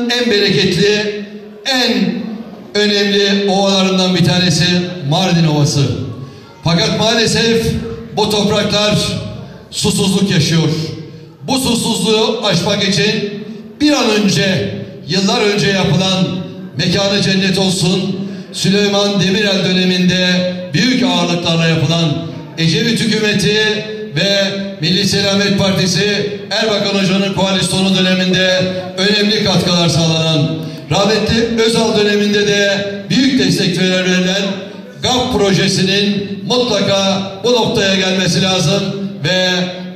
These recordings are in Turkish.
dünyanın en bereketli, en önemli ovalarından bir tanesi Mardin Ovası. Fakat maalesef bu topraklar susuzluk yaşıyor. Bu susuzluğu aşmak için bir an önce, yıllar önce yapılan, mekanı cennet olsun, Süleyman Demirel döneminde büyük ağırlıklarla yapılan Ecevit hükümeti ve Milli Selamet Partisi Erbakan Hoca'nın koalisyonu döneminde önemli katkılar sağlanan, rahmetli Özal döneminde de büyük destek verilen GAP projesinin mutlaka bu noktaya gelmesi lazım ve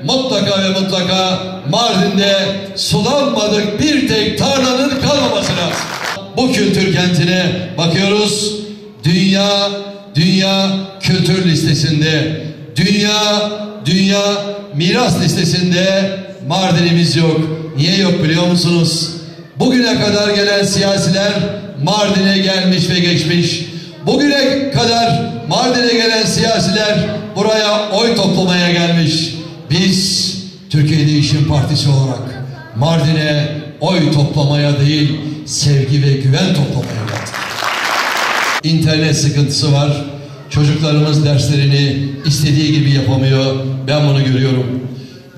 mutlaka ve mutlaka Mardin'de sulanmadık bir tek tarlanın kalmaması lazım. Bu kültür kentine bakıyoruz. Dünya kültür listesinde, dünya miras listesinde Mardin'imiz yok. Niye yok biliyor musunuz? Bugüne kadar gelen siyasiler Mardin'e gelmiş ve geçmiş. Bugüne kadar Mardin'e gelen siyasiler buraya oy toplamaya gelmiş. Biz Türkiye Değişim Partisi olarak Mardin'e oy toplamaya değil, sevgi ve güven toplamaya geldik. İnternet sıkıntısı var. Çocuklarımız derslerini istediği gibi yapamıyor. Ben bunu görüyorum.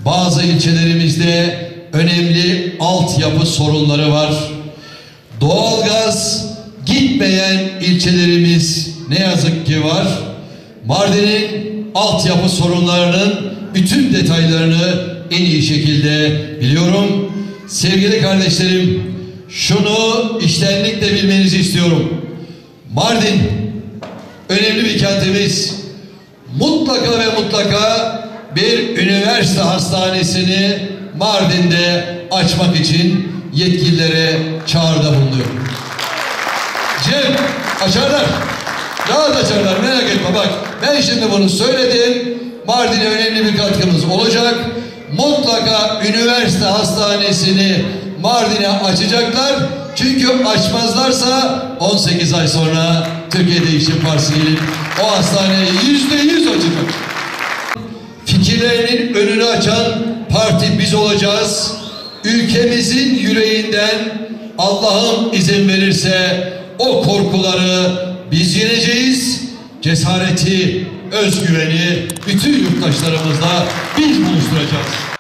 Bazı ilçelerimizde önemli altyapı sorunları var. Doğalgaz gitmeyen ilçelerimiz ne yazık ki var. Mardin'in altyapı sorunlarının bütün detaylarını en iyi şekilde biliyorum. Sevgili kardeşlerim, şunu içtenlikle bilmenizi istiyorum. Mardin önemli bir kentimiz. Mutlaka ve mutlaka bir üniversite hastanesini Mardin'de açmak için yetkililere çağrıda bulunuyorum. Cem, açarlar. Rahat açarlar, merak etme bak. Ben şimdi bunu söyledim. Mardin'e önemli bir katkımız olacak. Mutlaka üniversite hastanesini Mardin'e açacaklar. Çünkü açmazlarsa 18 ay sonra Türkiye Değişim Partisi gelip o hastaneyi %100 açacak. Fikirlerinin önünü açan parti biz olacağız. Ülkemizin yüreğinden Allah'ım izin verirse o korkuları biz yeneceğiz. Cesareti, özgüveni bütün yurttaşlarımızla biz buluşturacağız.